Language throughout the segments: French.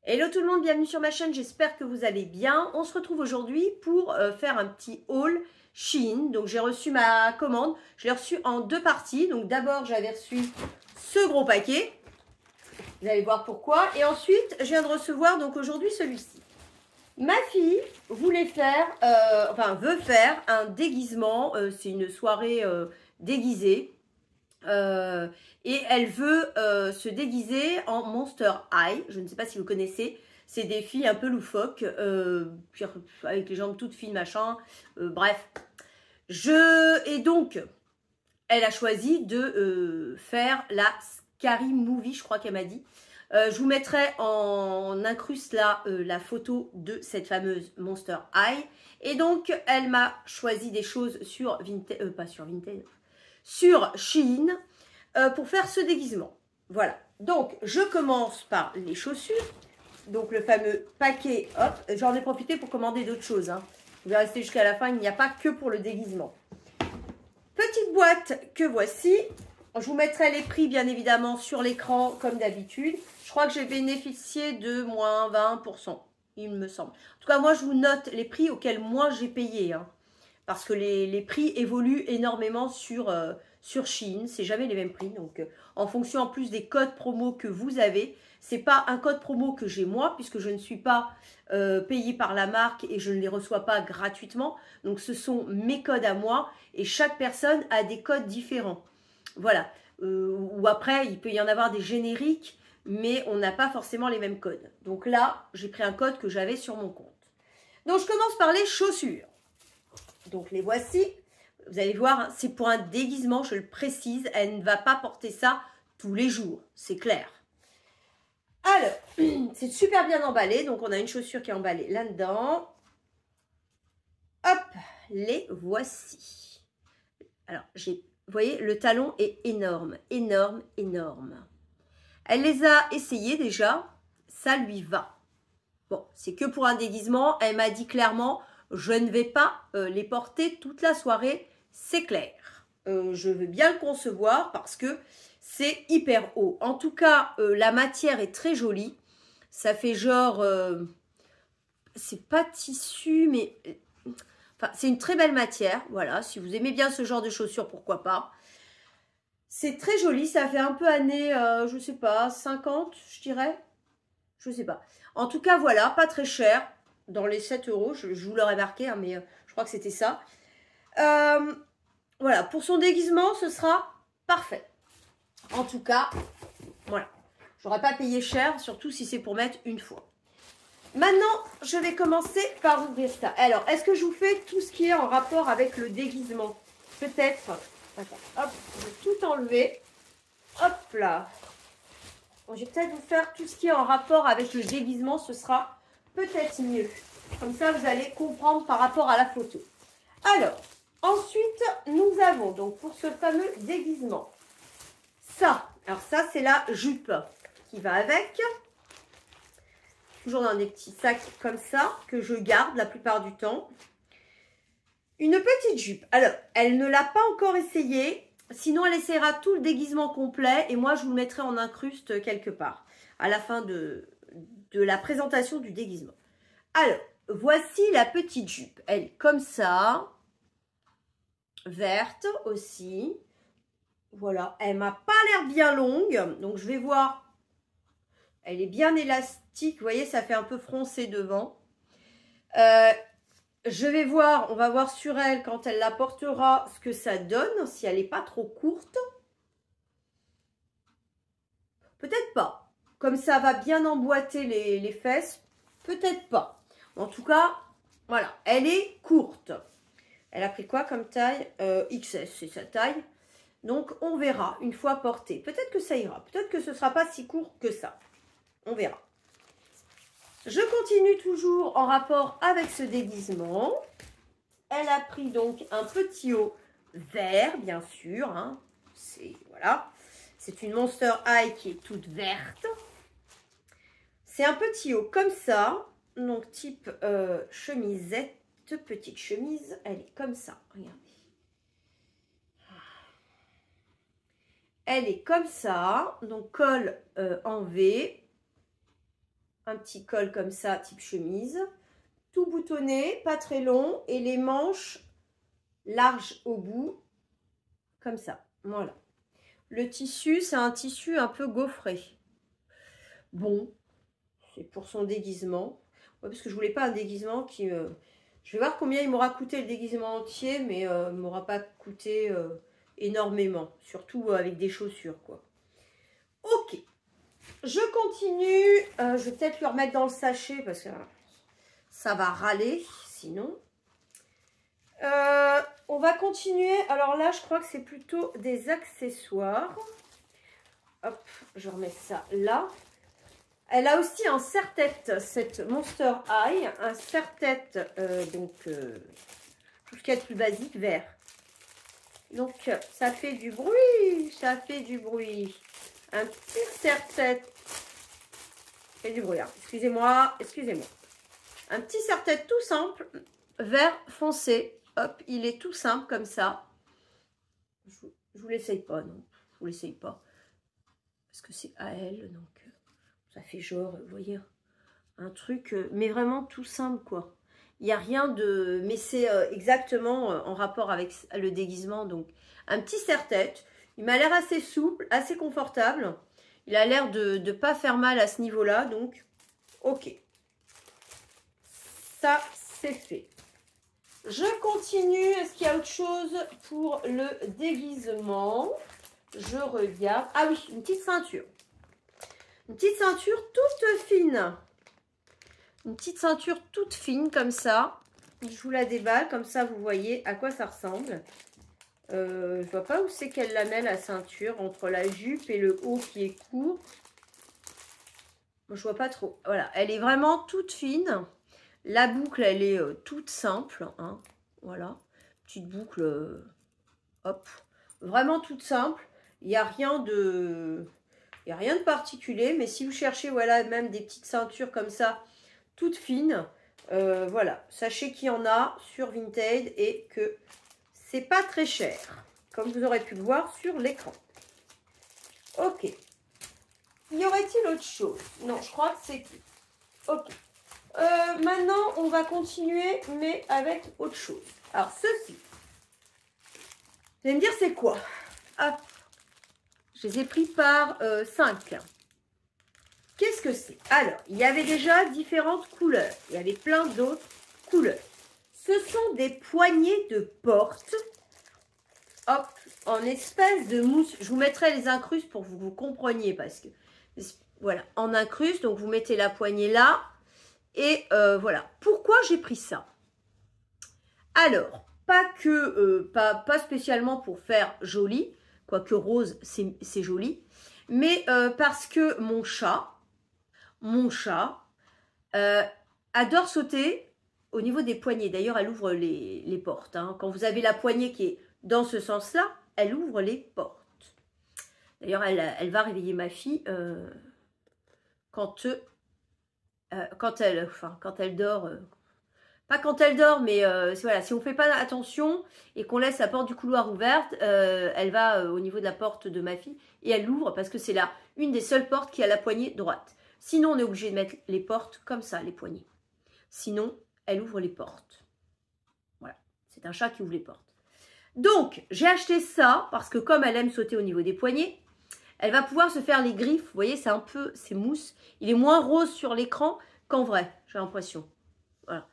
Hello tout le monde, bienvenue sur ma chaîne, j'espère que vous allez bien. On se retrouve aujourd'hui pour faire un petit haul Shein. Donc j'ai reçu ma commande, je l'ai reçue en deux parties. Donc d'abord j'avais reçu ce gros paquet, vous allez voir pourquoi. Et ensuite je viens de recevoir donc aujourd'hui celui-ci. Ma fille voulait faire, veut faire un déguisement, c'est une soirée déguisée. Et elle veut se déguiser en Monster High. Je ne sais pas si vous connaissez. C'est des filles un peu loufoques, avec les jambes toutes fines, machin. Bref. Et donc, elle a choisi de faire la Scary Movie, je crois qu'elle m'a dit. Je vous mettrai en incruste là la photo de cette fameuse Monster High. Et donc, elle m'a choisi des choses sur Vinted, pas sur Vinted, sur Shein pour faire ce déguisement. Voilà. Donc, je commence par les chaussures. Donc, le fameux paquet. Hop, j'en ai profité pour commander d'autres choses. Hein. Vous allez rester jusqu'à la fin. Il n'y a pas que pour le déguisement. Petite boîte que voici. Je vous mettrai les prix, bien évidemment, sur l'écran, comme d'habitude. Je crois que j'ai bénéficié de moins 20%, il me semble. En tout cas, moi, je vous note les prix auxquels moi, j'ai payé. Hein. Parce que les prix évoluent énormément sur Shein. C'est jamais les mêmes prix. Donc, en fonction en plus des codes promo que vous avez, c'est pas un code promo que j'ai moi, puisque je ne suis pas payée par la marque et je ne les reçois pas gratuitement. Donc, ce sont mes codes à moi et chaque personne a des codes différents. Voilà. Ou après, il peut y en avoir des génériques, mais on n'a pas forcément les mêmes codes. Donc là, j'ai pris un code que j'avais sur mon compte. Donc, je commence par les chaussures. Donc, les voici. Vous allez voir, hein, c'est pour un déguisement, je le précise. Elle ne va pas porter ça tous les jours, c'est clair. Alors, c'est super bien emballé. Donc, on a une chaussure qui est emballée là-dedans. Hop, les voici. Alors, vous voyez, le talon est énorme, énorme, énorme. Elle les a essayées déjà, ça lui va. Bon, c'est que pour un déguisement. Elle m'a dit clairement, je ne vais pas les porter toute la soirée, c'est clair. Je veux bien le concevoir parce que c'est hyper haut. En tout cas, la matière est très jolie. Ça fait genre, c'est pas tissu, mais enfin, c'est une très belle matière. Voilà, si vous aimez bien ce genre de chaussures, pourquoi pas. C'est très joli, ça fait un peu année, je sais pas, 50, je dirais. Je sais pas. En tout cas, voilà, pas très cher. Dans les 7 euros, je vous l'aurais marqué, hein, mais je crois que c'était ça. Voilà, pour son déguisement, ce sera parfait. En tout cas, voilà. J'aurais pas payé cher, surtout si c'est pour mettre une fois. Maintenant, je vais commencer par ouvrir ça. Alors, est-ce que je vous fais tout ce qui est en rapport avec le déguisement? Peut-être. Attends, hop, je vais tout enlever. Hop là. Bon, je vais peut-être vous faire tout ce qui est en rapport avec le déguisement, ce sera peut-être mieux. Comme ça, vous allez comprendre par rapport à la photo. Alors, ensuite, nous avons donc pour ce fameux déguisement, ça. Alors ça, c'est la jupe qui va avec. Toujours dans des petits sacs comme ça, que je garde la plupart du temps. Une petite jupe. Alors, elle ne l'a pas encore essayé. Sinon, elle essaiera tout le déguisement complet. Et moi, je vous le mettrai en incruste quelque part. À la fin de la présentation du déguisement. Alors, voici la petite jupe. Elle est comme ça. Verte aussi. Voilà. Elle m'a pas l'air bien longue. Donc, je vais voir. Elle est bien élastique. Vous voyez, ça fait un peu froncé devant. Je vais voir, on va voir sur elle quand elle la portera ce que ça donne, si elle n'est pas trop courte. Peut-être pas. Comme ça va bien emboîter les fesses, peut-être pas. En tout cas, voilà, elle est courte. Elle a pris quoi comme taille? XS, c'est sa taille. Donc, on verra une fois portée. Peut-être que ça ira. Peut-être que ce ne sera pas si court que ça. On verra. Je continue toujours en rapport avec ce déguisement. Elle a pris donc un petit haut vert, bien sûr. Hein. Voilà. C'est une Monster High qui est toute verte. C'est un petit haut comme ça. Donc type chemisette, petite chemise. Elle est comme ça. Regardez. Elle est comme ça. Donc col en V. un petit col comme ça, type chemise. Tout boutonné, pas très long. Et les manches larges au bout, comme ça. Voilà. Le tissu, c'est un tissu un peu gaufré. Bon, c'est pour son déguisement. Ouais, parce que je voulais pas un déguisement qui... Je vais voir combien il m'aura coûté le déguisement entier, mais il ne m'aura pas coûté énormément. Surtout avec des chaussures, quoi. Ok. Je continue. Je vais peut-être le remettre dans le sachet parce que ça va râler, sinon. On va continuer. Alors là, je crois que c'est plutôt des accessoires. Hop, je remets ça là. Elle a aussi un serre-tête, cette Monster High. Un serre-tête, tout ce qu'il y a de plus basique, vert. Donc, ça fait du bruit. Ça fait du bruit. Un petit serre-tête. Et du bruit. Excusez-moi, excusez-moi. Un petit serre-tête tout simple, vert foncé. Hop, il est tout simple comme ça. Je vous l'essaye pas, non. Je vous l'essaye pas. Parce que c'est à elle, donc ça fait genre, vous voyez, un truc, mais vraiment tout simple, quoi. Il n'y a rien de... Mais c'est exactement en rapport avec le déguisement. Donc, un petit serre-tête. Il m'a l'air assez souple, assez confortable. Il a l'air de ne pas faire mal à ce niveau-là. Donc, ok. Ça, c'est fait. Je continue. Est-ce qu'il y a autre chose pour le déguisement? Je regarde. Ah oui, une petite ceinture. Une petite ceinture toute fine. Une petite ceinture toute fine comme ça. Je vous la déballe. Comme ça, vous voyez à quoi ça ressemble. Je vois pas où c'est qu'elle la met, la ceinture. Entre la jupe et le haut qui est court. Je vois pas trop. Voilà, elle est vraiment toute fine. La boucle, elle est toute simple. Hein. Voilà. Petite boucle. Hop. Vraiment toute simple. Il n'y a rien de... Il n'y a rien de particulier. Mais si vous cherchez, voilà, même des petites ceintures comme ça, toutes fines, voilà. Sachez qu'il y en a sur Vinted et que c'est pas très cher. Comme vous aurez pu le voir sur l'écran. Ok. Y aurait-il autre chose? Non, je crois que c'est tout. Ok. Maintenant, on va continuer, mais avec autre chose. Alors, ceci. Vous allez me dire, c'est quoi? Hop. Je les ai pris par 5. Qu'est-ce que c'est? Alors, il y avait déjà différentes couleurs. Il y avait plein d'autres couleurs. Ce sont des poignées de porte. Hop, en espèce de mousse. Je vous mettrai les incrustes pour que vous compreniez. Parce que, voilà, en incruste. Donc, vous mettez la poignée là. Et voilà. Pourquoi j'ai pris ça? Alors, pas spécialement pour faire joli. Quoique rose, c'est joli. Mais parce que mon chat adore sauter au niveau des poignées. D'ailleurs, elle ouvre les portes. Hein. Quand vous avez la poignée qui est dans ce sens-là, elle ouvre les portes. D'ailleurs, elle va réveiller ma fille quand elle dort. Pas quand elle dort, mais voilà, si on ne fait pas attention et qu'on laisse la porte du couloir ouverte, elle va au niveau de la porte de ma fille et elle l'ouvre parce que c'est là une des seules portes qui a la poignée droite. Sinon, on est obligé de mettre les portes comme ça, les poignées. Sinon, elle ouvre les portes. Voilà, c'est un chat qui ouvre les portes. Donc, j'ai acheté ça parce que comme elle aime sauter au niveau des poignets, elle va pouvoir se faire les griffes. Vous voyez, c'est mousse. Il est moins rose sur l'écran qu'en vrai, j'ai l'impression. Voilà.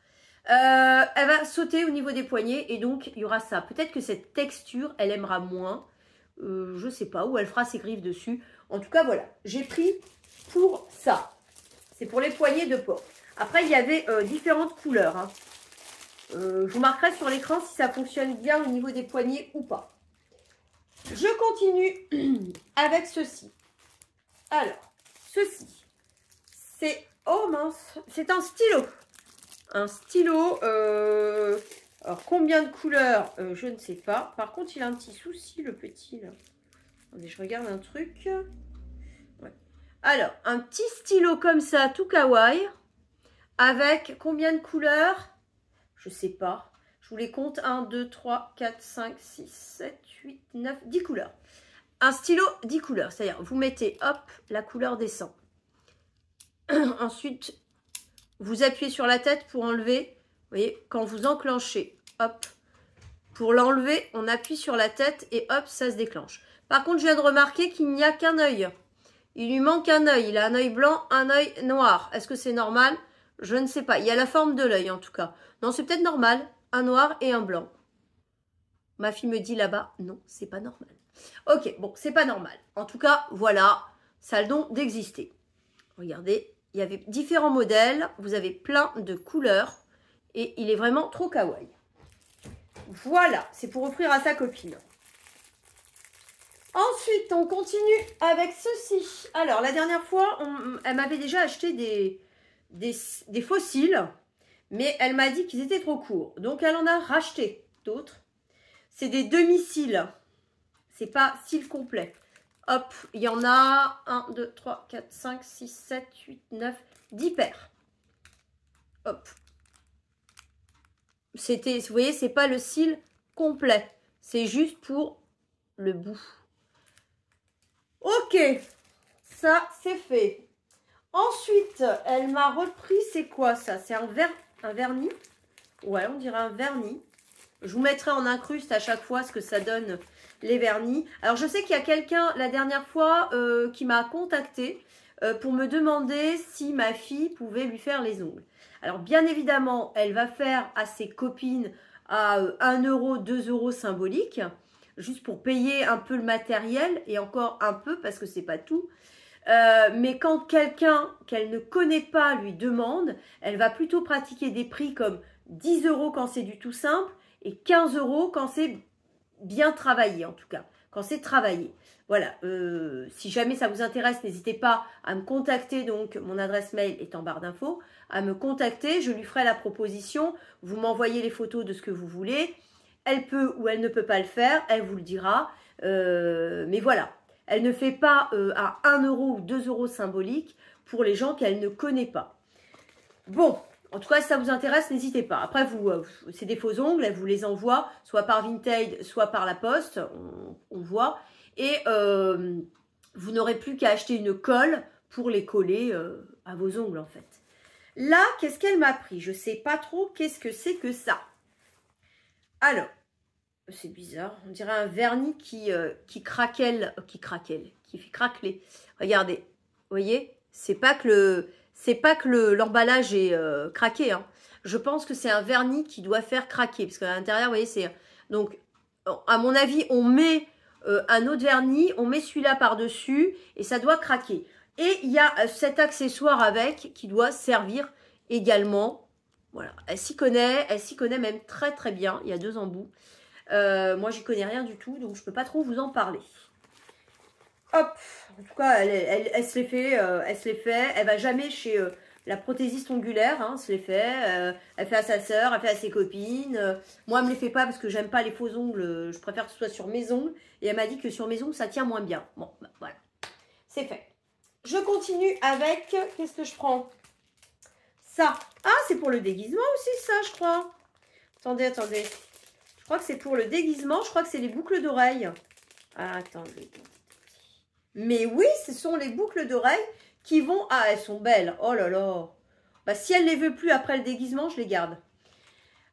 Elle va sauter au niveau des poignets et donc il y aura ça. Peut-être que cette texture, elle aimera moins. Je sais pas, ou elle fera ses griffes dessus. En tout cas, voilà. J'ai pris pour ça. C'est pour les poignées de porte. Après, il y avait différentes couleurs. Hein. Je vous marquerai sur l'écran si ça fonctionne bien au niveau des poignets ou pas. Je continue avec ceci. Alors, ceci, c'est... Oh mince, c'est un stylo. Un stylo, alors combien de couleurs, je ne sais pas. Par contre, il a un petit souci, le petit, là. Attendez, je regarde un truc. Ouais. Alors, un petit stylo comme ça, tout kawaii, avec combien de couleurs? Je sais pas. Je vous les compte. 1, 2, 3, 4, 5, 6, 7, 8, 9, 10 couleurs. Un stylo, 10 couleurs. C'est-à-dire, vous mettez, hop, la couleur descend. Ensuite, vous appuyez sur la tête pour enlever. Vous voyez, quand vous enclenchez, hop. Pour l'enlever, on appuie sur la tête et hop, ça se déclenche. Par contre, je viens de remarquer qu'il n'y a qu'un œil. Il lui manque un œil. Il a un œil blanc, un œil noir. Est-ce que c'est normal? Je ne sais pas. Il y a la forme de l'œil en tout cas. Non, c'est peut-être normal. Un noir et un blanc. Ma fille me dit là-bas, non, c'est pas normal. Ok, bon, c'est pas normal. En tout cas, voilà, ça a le don d'exister. Regardez, il y avait différents modèles. Vous avez plein de couleurs. Et il est vraiment trop kawaii. Voilà, c'est pour offrir à sa copine. Ensuite, on continue avec ceci. Alors, la dernière fois, elle m'avait déjà acheté des fossiles, mais elle m'a dit qu'ils étaient trop courts. Donc, elle en a racheté d'autres. C'est des demi-cils. C'est pas cils complets. Hop, il y en a 1, 2, 3, 4, 5, 6, 7, 8, 9, 10 paires. Hop. C'était, vous voyez, c'est pas le cil complet. C'est juste pour le bout. Ok, ça c'est fait. Ensuite, elle m'a repris, c'est quoi ça? C'est un vernis. Ouais, on dirait un vernis. Je vous mettrai en incruste à chaque fois ce que ça donne les vernis. Alors, je sais qu'il y a quelqu'un la dernière fois qui m'a contacté pour me demander si ma fille pouvait lui faire les ongles. Alors, bien évidemment, elle va faire à ses copines à 1 euro, 2 euros symboliques, juste pour payer un peu le matériel, et encore un peu, parce que c'est pas tout. Mais quand quelqu'un qu'elle ne connaît pas lui demande, elle va plutôt pratiquer des prix comme 10 euros quand c'est du tout simple, et 15 euros quand c'est bien travaillé, en tout cas, quand c'est travaillé. Voilà, si jamais ça vous intéresse, n'hésitez pas à me contacter, donc mon adresse mail est en barre d'infos, à me contacter, je lui ferai la proposition, vous m'envoyez les photos de ce que vous voulez, elle peut ou elle ne peut pas le faire, elle vous le dira, mais voilà, elle ne fait pas à 1 euro ou 2 euros symboliques pour les gens qu'elle ne connaît pas. Bon, en tout cas, si ça vous intéresse, n'hésitez pas. Après, c'est des faux ongles, elle vous les envoie, soit par Vinted, soit par la poste, on voit. Et vous n'aurez plus qu'à acheter une colle pour les coller à vos ongles, en fait. Là, qu'est-ce qu'elle m'a pris? Je ne sais pas trop qu'est-ce que c'est que ça. Alors, c'est bizarre, on dirait un vernis qui fait craqueler. Regardez, vous voyez, c'est pas que l'emballage est craqué, hein. Je pense que c'est un vernis qui doit faire craquer, parce qu'à l'intérieur, vous voyez, c'est... Donc, à mon avis, on met un autre vernis, on met celui-là par-dessus, et ça doit craquer. Et il y a cet accessoire avec, qui doit servir également. Voilà, elle s'y connaît même très très bien, il y a 2 embouts. Moi, j'y connais rien du tout, donc je peux pas trop vous en parler. Hop, en tout cas, elle se les fait, elle va jamais chez la prothésiste ongulaire, hein, se les fait, elle fait à sa sœur, elle fait à ses copines. Moi, elle me les fait pas parce que j'aime pas les faux ongles, je préfère que ce soit sur mes ongles. Et elle m'a dit que sur mes ongles, ça tient moins bien. Bon, bah, voilà, c'est fait. Je continue avec, qu'est-ce que je prends? Ça. Ah, c'est pour le déguisement aussi, ça, je crois. Attendez. Je crois que c'est pour le déguisement. Je crois que c'est les boucles d'oreilles. Ah, attendez. Mais oui, ce sont les boucles d'oreilles qui vont... Ah, elles sont belles. Oh là là. Bah, si elle ne les veut plus après le déguisement, je les garde.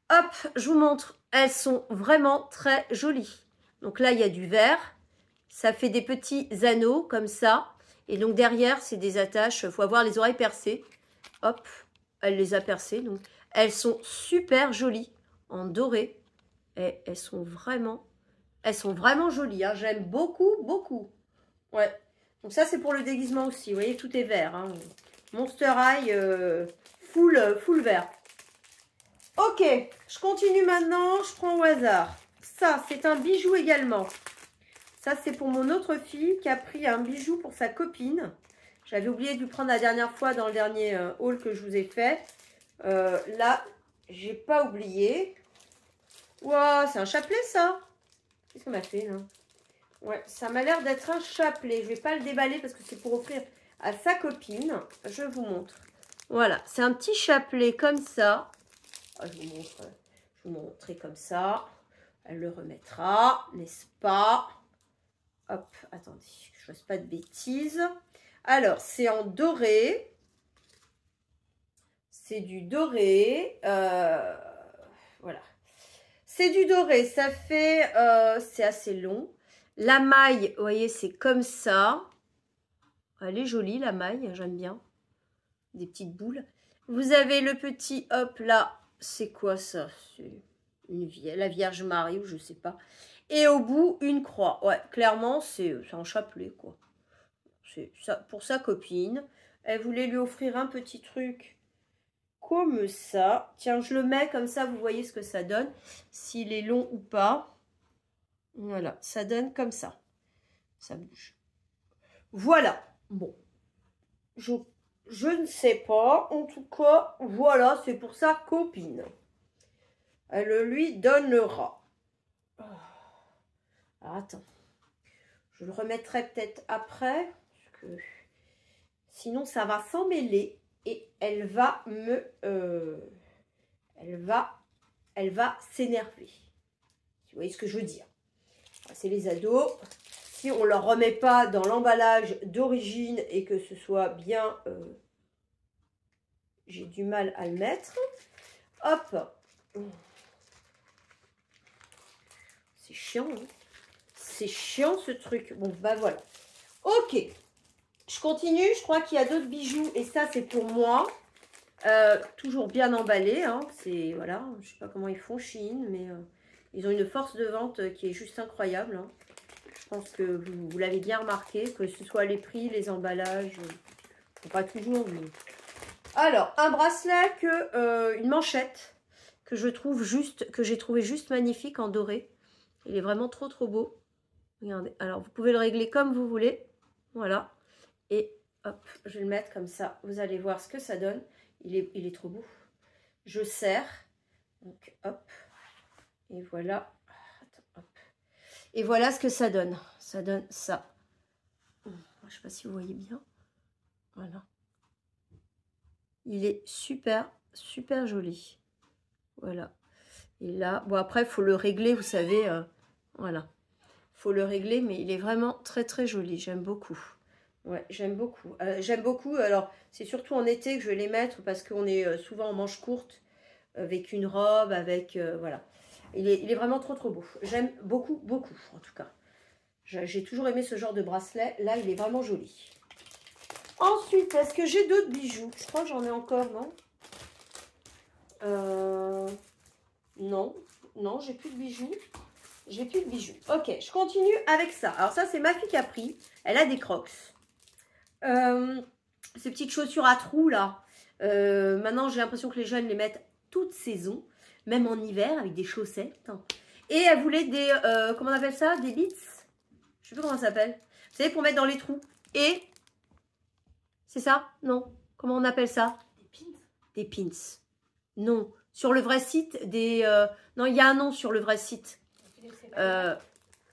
Hop, je vous montre. Elles sont vraiment très jolies. Donc là, il y a du vert. Ça fait des petits anneaux comme ça. Et donc derrière, c'est des attaches. Il faut avoir les oreilles percées. Hop, elle les a percées. Donc, elles sont super jolies en doré. Et elles sont vraiment jolies, hein. J'aime beaucoup. Ouais. Donc ça, c'est pour le déguisement aussi. Vous voyez, tout est vert, hein. Monster High full vert. Ok, je continue maintenant. Je prends au hasard. Ça, c'est un bijou également. Ça, c'est pour mon autre fille qui a pris un bijou pour sa copine. J'avais oublié de lui prendre la dernière fois dans le dernier haul que je vous ai fait. Là, j'ai pas oublié. Waouh, c'est un chapelet, ça. Qu'est-ce qu'on m'a fait, là? Ouais, ça m'a l'air d'être un chapelet. Je vais pas le déballer parce que c'est pour offrir à sa copine. Je vous montre. Voilà, c'est un petit chapelet comme ça. Oh, je vous montrer comme ça. Elle le remettra, n'est-ce pas? Hop, attendez, que je fasse pas de bêtises. Alors, c'est en doré. C'est du doré. Voilà. C'est du doré. Ça fait... c'est assez long. La maille, vous voyez, c'est comme ça. Elle est jolie, la maille. J'aime bien. Des petites boules. Vous avez le petit, hop, là. C'est quoi ça? C'est la Vierge Marie ou je sais pas. Et au bout, une croix. Ouais, clairement, c'est un chapelet, quoi. C'est ça pour sa copine. Elle voulait lui offrir un petit truc comme ça. Tiens, je le mets comme ça, vous voyez ce que ça donne. S'il est long ou pas. Voilà, ça donne comme ça. Ça bouge. Voilà. Bon. Je ne sais pas. En tout cas, voilà, c'est pour sa copine. Elle lui donnera. Alors, attends. Je le remettrai peut-être après. Parce que sinon, ça va s'emmêler. Et elle va me... elle va s'énerver. Vous voyez ce que je veux dire? C'est les ados. Si on ne leur remet pas dans l'emballage d'origine et que ce soit bien... j'ai du mal à le mettre. Hop. C'est chiant, hein. C'est chiant ce truc. Bon, bah voilà. Ok. Je continue. Je crois qu'il y a d'autres bijoux. Et ça, c'est pour moi. Toujours bien emballé. Hein. C'est, voilà. Je ne sais pas comment ils font, Shein. Mais ils ont une force de vente qui est juste incroyable. Hein. Je pense que vous l'avez bien remarqué. Que ce soit les prix, les emballages. Pas toujours. Mais... Alors, un bracelet, une manchette. Que je trouve juste, que j'ai trouvé juste magnifique en doré. Il est vraiment trop trop beau. Regardez, alors vous pouvez le régler comme vous voulez. Voilà. Et hop, je vais le mettre comme ça. Vous allez voir ce que ça donne. Il est trop beau. Je serre. Donc hop. Et voilà. Attends, hop. Et voilà ce que ça donne. Ça donne ça. Je ne sais pas si vous voyez bien. Voilà. Il est super, super joli. Voilà. Et là, bon après, il faut le régler, vous savez. Voilà. Faut le régler, mais il est vraiment très très joli. J'aime beaucoup. Ouais, j'aime beaucoup. J'aime beaucoup. Alors, c'est surtout en été que je vais les mettre parce qu'on est souvent en manches courtes avec une robe, avec voilà. Il est vraiment trop trop beau. J'aime beaucoup beaucoup en tout cas. J'ai toujours aimé ce genre de bracelet. Là, il est vraiment joli. Ensuite, est-ce que j'ai d'autres bijoux? Je crois que j'en ai encore, non? Non, non, j'ai plus de bijoux. J'ai plus de bijoux. Ok, je continue avec ça. Alors ça, c'est ma fille qui a pris. Elle a des Crocs. Ces petites chaussures à trous, là. Maintenant, j'ai l'impression que les jeunes les mettent toute saison. Même en hiver, avec des chaussettes. Et elle voulait des... comment on appelle ça? Des beats? Je sais plus comment ça s'appelle. Vous savez, pour mettre dans les trous. Et... c'est ça? Non. Comment on appelle ça? Des pins. Des pins. Non. Sur le vrai site, des... non, il y a un nom sur le vrai site.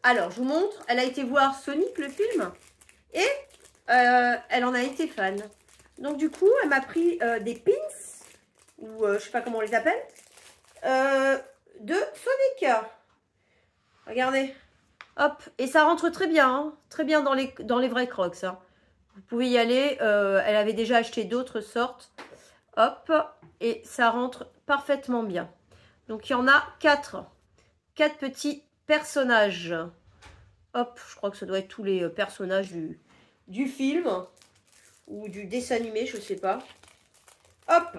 Alors, je vous montre. Elle a été voir Sonic, le film. Et elle en a été fan. Donc, du coup, elle m'a pris des pins. Ou je sais pas comment on les appelle. De Sonic. Regardez. Hop. Et ça rentre très bien. Hein, très bien dans les vrais Crocs. Hein. Vous pouvez y aller. Elle avait déjà acheté d'autres sortes. Hop. Et ça rentre parfaitement bien. Donc, il y en a 4. 4 petits personnages. Hop, je crois que ça doit être tous les personnages du film ou du dessin animé, je sais pas. Hop,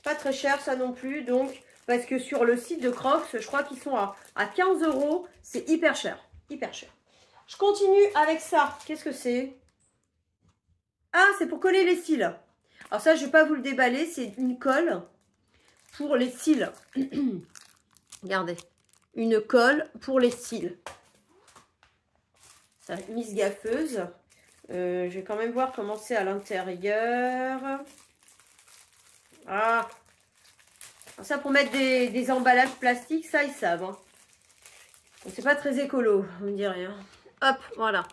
pas très cher ça non plus, donc parce que sur le site de Crocs, je crois qu'ils sont à 15 €. C'est hyper cher, hyper cher. Je continue avec ça. Qu'est-ce que c'est? Ah, c'est pour coller les cils. Alors ça, je vais pas vous le déballer, c'est une colle pour les cils. Regardez. Une colle pour les cils. Ça mise gaffeuse. Je vais quand même voir comment c'est à l'intérieur. Ah. Ça pour mettre des emballages plastiques, ça ils savent. Hein. C'est pas très écolo, on me dit rien. Hop, voilà.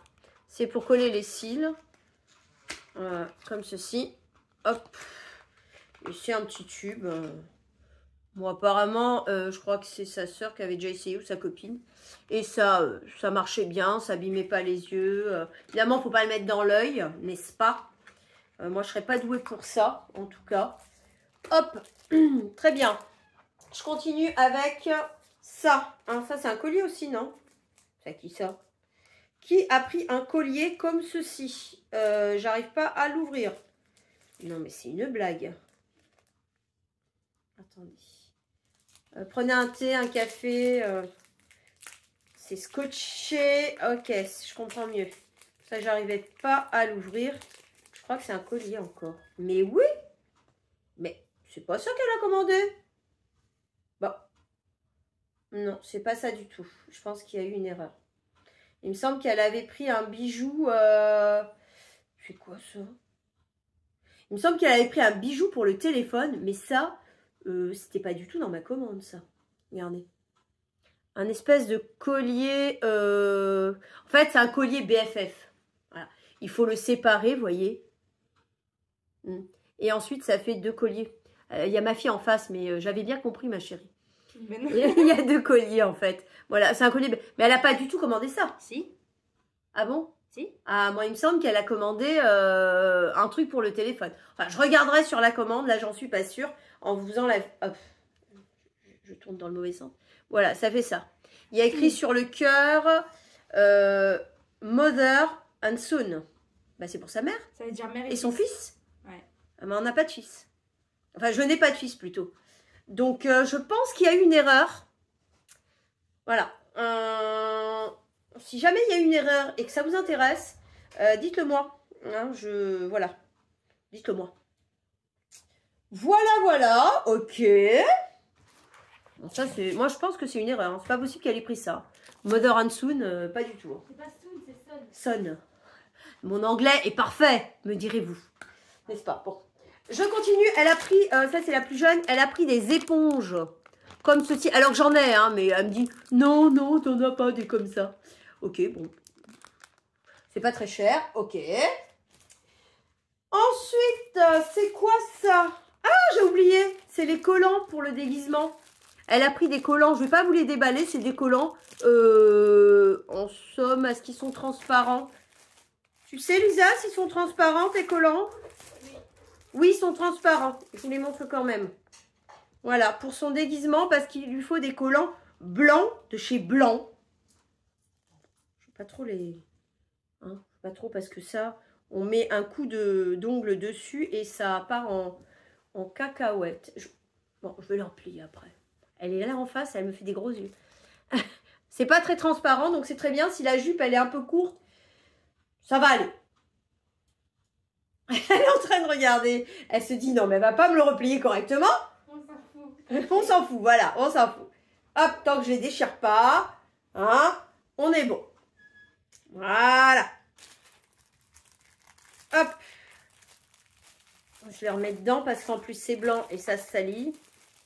C'est pour coller les cils. Comme ceci. Hop. Ici un petit tube. Bon, apparemment, je crois que c'est sa soeur qui avait déjà essayé ou sa copine. Et ça marchait bien, ça abîmait pas les yeux. Évidemment, il ne faut pas le mettre dans l'œil, n'est-ce pas? Moi, je ne serais pas douée pour ça, en tout cas. Hop, très bien. Je continue avec ça. Hein, ça, c'est un collier aussi, non? C'est qui ça? Qui a pris un collier comme ceci? J'arrive pas à l'ouvrir. Non, mais c'est une blague. Attendez. Prenez un thé, un café. C'est scotché. Ok, je comprends mieux. Ça, j'arrivais pas à l'ouvrir. Je crois que c'est un collier encore. Mais oui! Mais c'est pas ça qu'elle a commandé. Bon. Non, c'est pas ça du tout. Je pense qu'il y a eu une erreur. Il me semble qu'elle avait pris un bijou. C'est quoi ça? Il me semble qu'elle avait pris un bijou pour le téléphone. Mais ça, c'était pas du tout dans ma commande, ça. Regardez. Un espèce de collier. En fait, c'est un collier BFF. Voilà. Il faut le séparer, vous voyez. Et ensuite, ça fait 2 colliers. Il y a ma fille en face, mais j'avais bien compris, ma chérie. Il y a 2 colliers, en fait. Voilà, c'est un collier. Mais elle n'a pas du tout commandé ça. Si. Ah bon? Si. Ah, moi, il me semble qu'elle a commandé un truc pour le téléphone. Enfin, je regarderai sur la commande. Là, j'en suis pas sûre. En vous faisant la... Hop. Je tourne dans le mauvais sens. Voilà, ça fait ça. Il y a écrit sur le cœur Mother and Son. Bah, c'est pour sa mère. Ça veut dire mère et son fils. Ouais. Ah, mais on n'a pas de fils. Enfin, je n'ai pas de fils plutôt. Donc, je pense qu'il y a eu une erreur. Voilà. Si jamais il y a une erreur et que ça vous intéresse, dites-le moi. Hein, voilà. Dites-le moi. Voilà, voilà. Ok. Bon, ça, moi, je pense que c'est une erreur. Hein. C'est pas possible qu'elle ait pris ça. Mother and Son, pas du tout. Hein. C'est pas Soon, c'est Son. Son. Mon anglais est parfait, me direz-vous. N'est-ce pas? Bon. Je continue. Elle a pris, ça c'est la plus jeune, elle a pris des éponges. Comme ceci. Alors que j'en ai, hein, mais elle me dit, non, non, t'en as pas des comme ça. Ok, bon. C'est pas très cher. Ok. Ensuite, c'est quoi ça? Ah, j'ai oublié. C'est les collants pour le déguisement. Elle a pris des collants. Je vais pas vous les déballer. C'est des collants. En somme, est-ce qu'ils sont transparents? Tu sais, Lisa, s'ils sont transparents, tes collants? Oui, ils sont transparents. Je vous les montre quand même. Voilà, pour son déguisement, parce qu'il lui faut des collants blancs de chez Blanc. Je ne vais pas trop les... Hein, pas trop parce que ça, on met un coup d'ongle dessus et ça part en cacahuète. Bon, je vais leur plier après. Elle est là en face, elle me fait des gros yeux. C'est pas très transparent, donc c'est très bien. Si la jupe, elle est un peu courte, ça va aller. Elle est en train de regarder. Elle se dit, non, mais elle va pas me le replier correctement. On s'en fout. On s'en fout, voilà, on s'en fout. Hop, tant que je les déchire pas, hein, on est bon. Voilà. Hop. Je les remets dedans parce qu'en plus c'est blanc et ça se salit.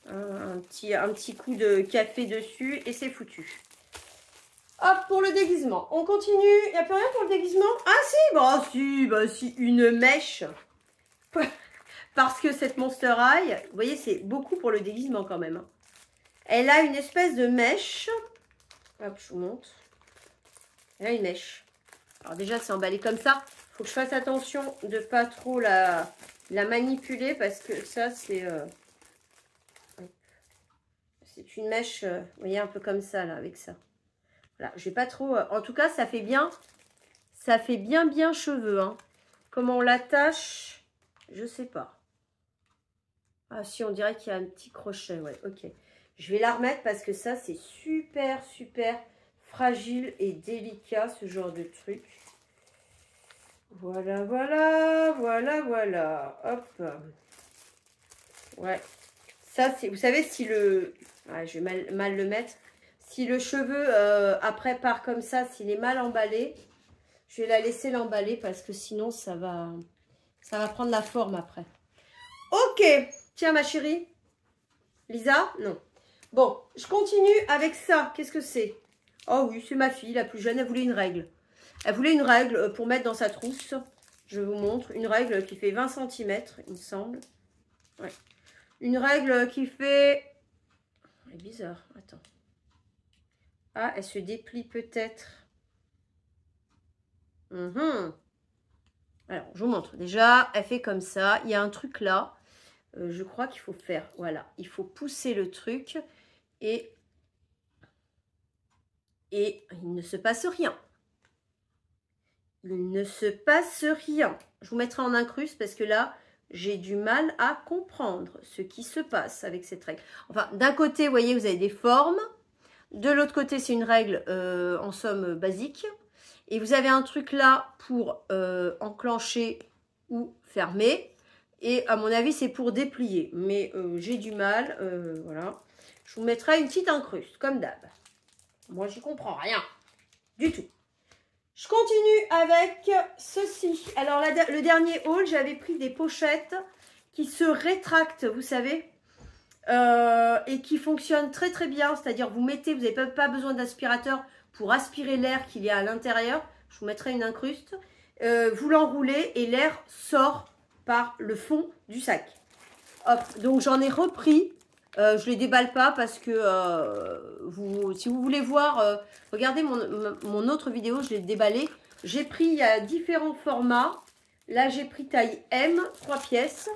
Un petit coup de café dessus et c'est foutu. Hop, pour le déguisement. On continue. Il n'y a plus rien pour le déguisement? Ah si, bah si, une mèche. Parce que cette Monster High, vous voyez, c'est beaucoup pour le déguisement quand même. Elle a une espèce de mèche. Hop, je vous montre. Elle a une mèche. Alors déjà, c'est emballé comme ça. Il faut que je fasse attention de ne pas trop la manipuler parce que ça, c'est une mèche, vous voyez, un peu comme ça, là, avec ça. Voilà, je vais pas trop... en tout cas, ça fait bien cheveux. Hein. Comment on l'attache, je sais pas. Ah si, on dirait qu'il y a un petit crochet, ouais, ok. Je vais la remettre parce que ça, c'est super, super fragile et délicat, ce genre de truc. Voilà, voilà, voilà, voilà. Hop. Ouais. Ça, c'est... Vous savez, si le... Ouais, je vais mal le mettre. Si le cheveu, après, part comme ça, s'il est mal emballé, je vais la laisser l'emballer parce que sinon, ça va prendre la forme après. Ok. Tiens, ma chérie. Lisa? Non. Bon, je continue avec ça. Qu'est-ce que c'est? Oh oui, c'est ma fille, la plus jeune. Elle voulait une règle. Elle voulait une règle pour mettre dans sa trousse. Je vous montre. Une règle qui fait 20 cm, il me semble. Ouais. Une règle qui fait... Elle est bizarre. Attends. Ah, elle se déplie peut-être. Alors, je vous montre. Déjà, elle fait comme ça. Il y a un truc là. je crois qu'il faut faire, voilà, il faut pousser le truc et il ne se passe rien. Il ne se passe rien. Je vous mettrai en incruste parce que là, j'ai du mal à comprendre ce qui se passe avec cette règle. Enfin, d'un côté, vous voyez, vous avez des formes. De l'autre côté, c'est une règle, en somme, basique. Et vous avez un truc là pour enclencher ou fermer. Et à mon avis, c'est pour déplier. Mais j'ai du mal, voilà. Je vous mettrai une petite incruste, comme d'hab. Moi, j'y comprends rien du tout. Je continue avec ceci. Alors, le dernier haul, j'avais pris des pochettes qui se rétractent, vous savez, et qui fonctionnent très très bien. C'est-à-dire, vous mettez, vous n'avez pas besoin d'aspirateur pour aspirer l'air qu'il y a à l'intérieur. Je vous mettrai une incruste. Vous l'enroulez et l'air sort par le fond du sac. Hop, donc j'en ai repris. Je les déballe pas parce que si vous voulez voir, regardez mon autre vidéo, je l'ai déballé. J'ai pris, il y a différents formats. Là, j'ai pris taille M, 3 pièces.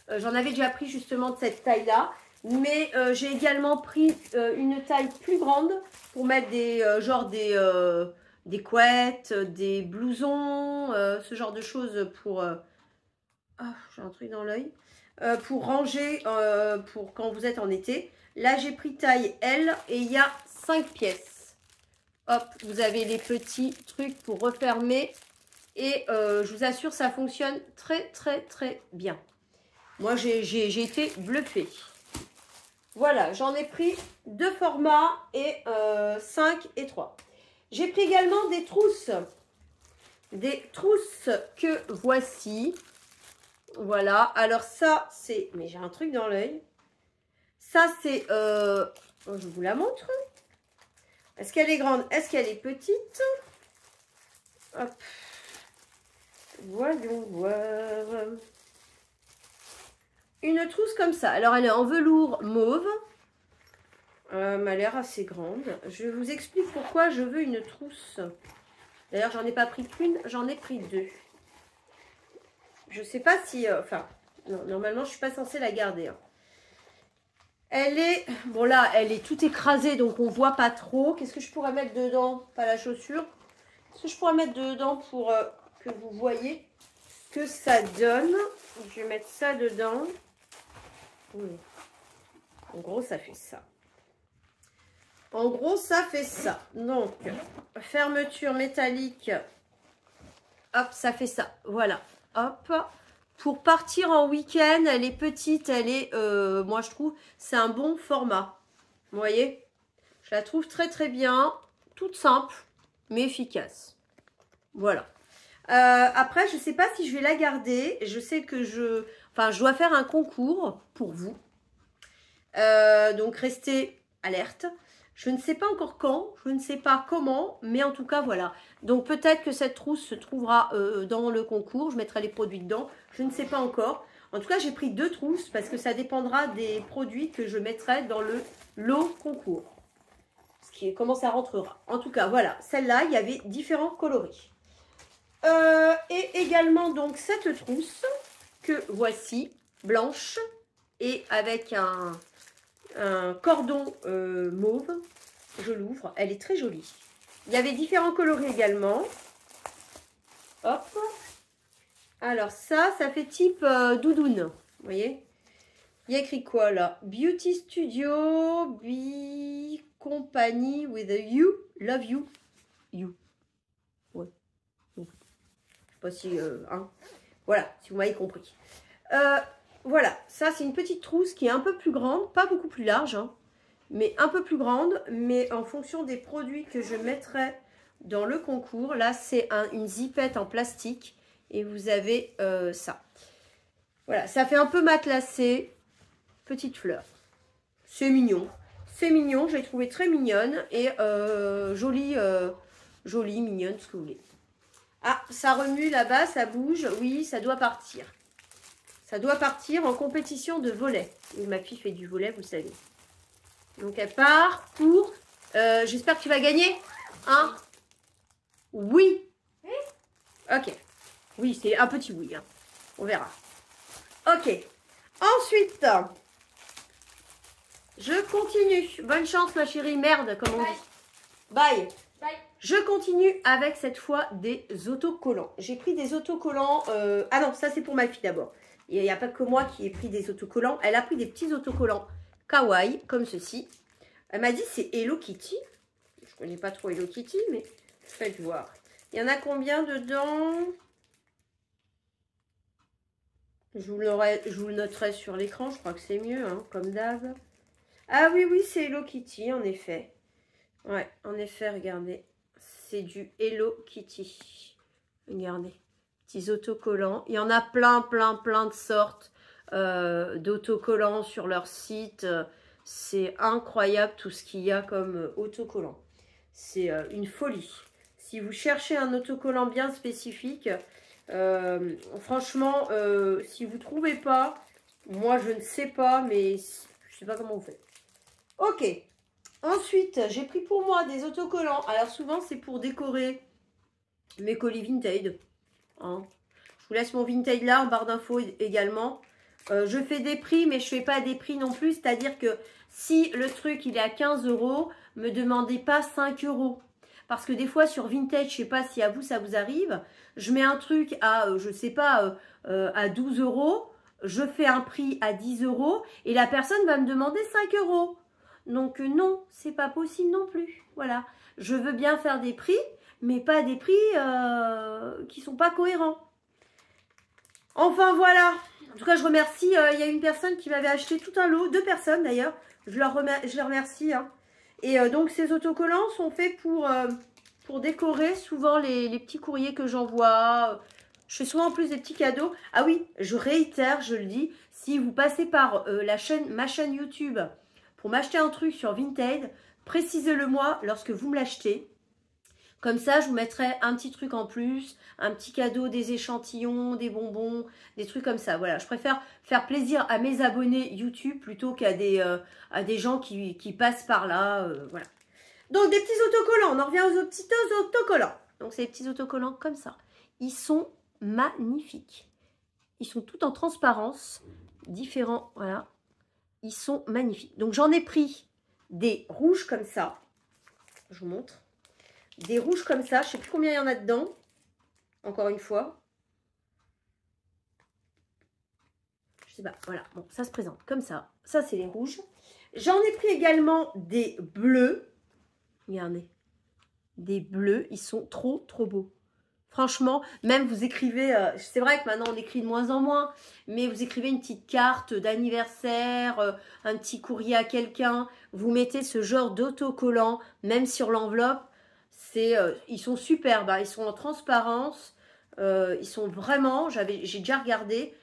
J'en avais déjà pris justement de cette taille-là. Mais j'ai également pris une taille plus grande pour mettre des couettes, des blousons, ce genre de choses pour... Ah, j'ai un truc dans l'œil. Pour ranger pour quand vous êtes en été. Là, j'ai pris taille L et il y a 5 pièces. Hop, vous avez les petits trucs pour refermer. Et je vous assure, ça fonctionne très, très, très bien. Moi, j'ai été bluffée. Voilà, j'en ai pris 2 formats et 5 et 3. J'ai pris également des trousses. Des trousses que voici. Voilà, alors ça, c'est... Mais j'ai un truc dans l'œil. Ça, c'est... je vous la montre. Est-ce qu'elle est grande? Est-ce qu'elle est petite? Hop. Voyons voir. Une trousse comme ça. Alors, elle est en velours mauve. Elle m'a l'air assez grande. Je vous explique pourquoi je veux une trousse. D'ailleurs, j'en ai pas pris qu'une, j'en ai pris 2. Je sais pas si... enfin, non, normalement, je suis pas censée la garder. Hein. Elle est... Bon, là, elle est toute écrasée, donc on voit pas trop. Qu'est-ce que je pourrais mettre dedans? Pas la chaussure. Qu'est-ce que je pourrais mettre dedans pour que vous voyez que ça donne? Je vais mettre ça dedans. Oui. En gros, ça fait ça. En gros, ça fait ça. Donc, fermeture métallique. Hop, ça fait ça. Voilà. Hop, pour partir en week-end, elle est petite, elle est, moi je trouve, c'est un bon format. Vous voyez, je la trouve très très bien, toute simple, mais efficace. Voilà. Après, je ne sais pas si je vais la garder. Je sais que je dois faire un concours pour vous. Donc, restez alerte. Je ne sais pas encore quand, je ne sais pas comment, mais en tout cas, voilà. Donc, peut-être que cette trousse se trouvera dans le concours. Je mettrai les produits dedans. Je ne sais pas encore. En tout cas, j'ai pris 2 trousses parce que ça dépendra des produits que je mettrai dans le lot concours. Comment ça rentrera. En tout cas, voilà. Celle-là, il y avait différents coloris. Et également, donc, cette trousse que voici, blanche et avec un cordon mauve. Je l'ouvre, elle est très jolie. Il y avait différents coloris également. Hop. Alors ça fait type doudoune. Vous voyez? Il y a écrit quoi là? Beauty Studio, Be Company with a You, Love You. You. Ouais. Je sais pas si... hein. Voilà, si vous m'avez compris. Voilà, ça c'est une petite trousse qui est un peu plus grande, pas beaucoup plus large, hein, mais un peu plus grande, mais en fonction des produits que je mettrai dans le concours. Là, c'est une zipette en plastique et vous avez ça. Voilà, ça fait un peu matelassé, petite fleur. C'est mignon, je l'ai trouvé très mignonne et jolie, mignonne, ce que vous voulez. Ah, ça remue là-bas, ça bouge, oui, ça doit partir. Ça doit partir en compétition de volley. Et ma fille fait du volley, vous savez. Donc, elle part pour... j'espère que tu vas gagner. Hein? Oui. Ok. Oui, c'est un petit oui. Hein. On verra. Ok. Ensuite, je continue. Bonne chance, ma chérie. Merde, comme on dit. Bye. Bye. Je continue avec cette fois des autocollants. J'ai pris des autocollants. Ah non, ça c'est pour ma fille d'abord. Il n'y a pas que moi qui ai pris des autocollants. Elle a pris des petits autocollants kawaii, comme ceci. Elle m'a dit c'est Hello Kitty. Je ne connais pas trop Hello Kitty, mais faites voir. Il y en a combien dedans? Je vous le noterai sur l'écran. Je crois que c'est mieux, hein, comme d'hab. Ah oui, oui, c'est Hello Kitty, en effet. Ouais, en effet, regardez. C'est du Hello Kitty. Regardez. Petits autocollants. Il y en a plein de sortes d'autocollants sur leur site. C'est incroyable tout ce qu'il y a comme autocollant. C'est une folie. Si vous cherchez un autocollant bien spécifique, franchement, si vous ne trouvez pas, moi je ne sais pas, mais je ne sais pas comment vous faites. Ok. Ensuite, j'ai pris pour moi des autocollants. Alors souvent, c'est pour décorer mes colis Vinted. Hein. Je vous laisse mon Vinted là en barre d'infos également. Je fais des prix, mais je ne fais pas des prix non plus. C'est-à-dire que si le truc il est à 15 €, me demandez pas 5 €. Parce que des fois sur Vinted, je ne sais pas si à vous ça vous arrive, je mets un truc à, je ne sais pas, à 12 €. Je fais un prix à 10 € et la personne va me demander 5 €. Donc non, c'est pas possible non plus. Voilà, je veux bien faire des prix, mais pas des prix qui sont pas cohérents. Enfin voilà. En tout cas, je remercie. Il y a une personne qui m'avait acheté tout un lot, 2 personnes d'ailleurs. Je les remercie. Hein. Et donc ces autocollants sont faits pour décorer souvent les petits courriers que j'envoie. Je fais souvent en plus des petits cadeaux. Ah oui, je réitère, je le dis, si vous passez par ma chaîne YouTube pour m'acheter un truc sur Vinted, précisez-le moi lorsque vous me l'achetez. Comme ça, je vous mettrai un petit truc en plus, un petit cadeau, des échantillons, des bonbons, des trucs comme ça. Voilà, je préfère faire plaisir à mes abonnés YouTube plutôt qu'à des gens qui passent par là. Voilà. Donc, des petits autocollants. On en revient aux petits autocollants. Donc, c'est des petits autocollants comme ça. Ils sont magnifiques. Ils sont tout en transparence, différents. Voilà. Ils sont magnifiques. Donc, j'en ai pris des rouges comme ça. Je vous montre. Des rouges comme ça. Je ne sais plus combien il y en a dedans. Encore une fois. Je sais pas. Voilà. Bon, ça se présente comme ça. Ça, c'est les rouges. J'en ai pris également des bleus. Regardez. Des bleus. Ils sont trop beaux. Franchement, même vous écrivez, c'est vrai que maintenant on écrit de moins en moins, mais vous écrivez une petite carte d'anniversaire, un petit courrier à quelqu'un, vous mettez ce genre d'autocollant, même sur l'enveloppe, ils sont superbes, hein, ils sont en transparence, ils sont vraiment, j'ai déjà regardé,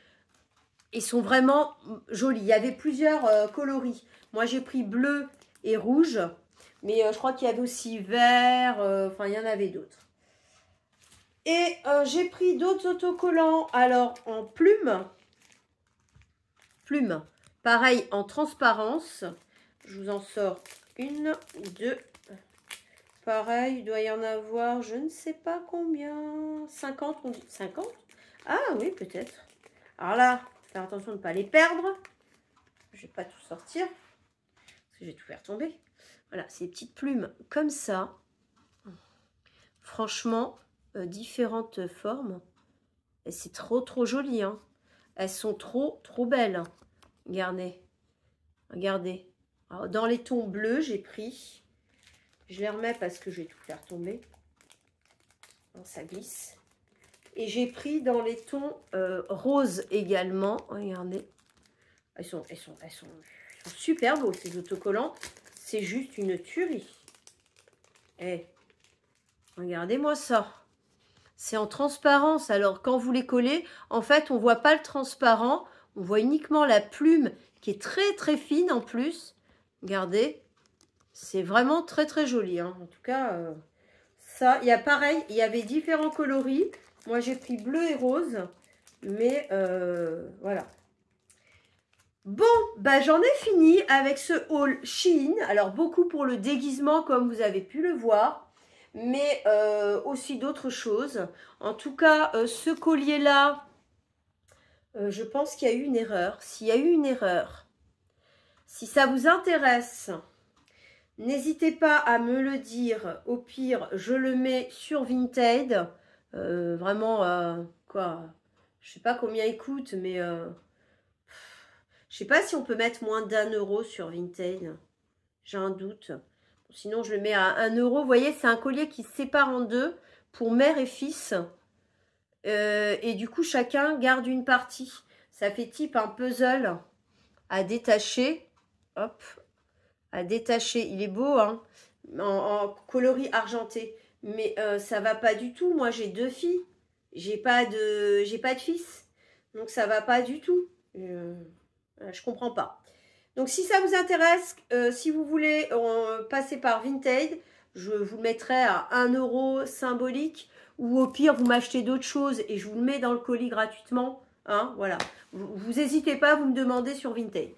ils sont vraiment jolis. Il y avait plusieurs coloris. Moi j'ai pris bleu et rouge, mais je crois qu'il y avait aussi vert, enfin il y en avait d'autres. Et j'ai pris d'autres autocollants, alors en plume, pareil en transparence. Je vous en sors une, deux, pareil, il doit y en avoir, je ne sais pas combien, 50, on dit 50? Ah oui, peut-être. Alors là, faire attention de ne pas les perdre. Je ne vais pas tout sortir, parce que je vais tout faire tomber. Voilà, ces petites plumes comme ça. Franchement, différentes formes. Et c'est trop joli. Hein. Elles sont trop belles. Regardez. Regardez. Alors, dans les tons bleus, j'ai pris. Je les remets parce que je vais tout faire tomber. Alors, ça glisse. Et j'ai pris dans les tons roses également. Regardez. Ils sont super beaux, ces autocollants. C'est juste une tuerie. Eh, regardez-moi ça. C'est en transparence. Alors, quand vous les collez, en fait, on ne voit pas le transparent. On voit uniquement la plume qui est très fine en plus. Regardez. C'est vraiment très joli. Hein. En tout cas, ça, il y a pareil. Il y avait différents coloris. Moi, j'ai pris bleu et rose. Mais voilà. Bon, bah, j'en ai fini avec ce haul Shein. Alors, beaucoup pour le déguisement, comme vous avez pu le voir. Mais aussi d'autres choses. En tout cas, ce collier-là, Je pense qu'il y a eu une erreur. S'il y a eu une erreur, si ça vous intéresse, n'hésitez pas à me le dire. Au pire, je le mets sur Vinted. Vraiment, quoi, je sais pas combien il coûte, mais je sais pas si on peut mettre moins d'1 € sur Vinted. J'ai un doute. Sinon, je le mets à 1 €. Vous voyez, c'est un collier qui se sépare en deux pour mère et fils. Et du coup, chacun garde une partie. Ça fait type un puzzle à détacher. Hop, à détacher. Il est beau, hein, en coloris argenté. Mais ça va pas du tout. Moi, j'ai 2 filles. J'ai pas de fils. Donc, ça va pas du tout. Je comprends pas. Donc, si ça vous intéresse, si vous voulez passer par Vinted, je vous le mettrai à 1 € symbolique. Ou au pire, vous m'achetez d'autres choses et je vous le mets dans le colis gratuitement. Hein, voilà. Vous n'hésitez pas, vous me demandez sur Vinted.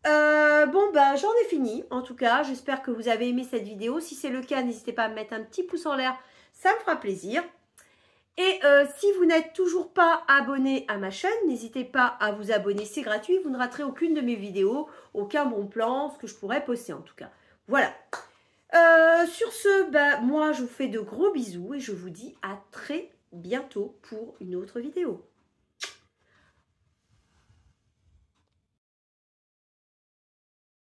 Bon, bah, j'en ai fini. En tout cas, j'espère que vous avez aimé cette vidéo. Si c'est le cas, n'hésitez pas à me mettre un petit pouce en l'air. Ça me fera plaisir. Et si vous n'êtes toujours pas abonné à ma chaîne, n'hésitez pas à vous abonner. C'est gratuit. Vous ne raterez aucune de mes vidéos, aucun bon plan, ce que je pourrais poster en tout cas. Voilà. Sur ce, bah, moi, je vous fais de gros bisous et je vous dis à très bientôt pour une autre vidéo.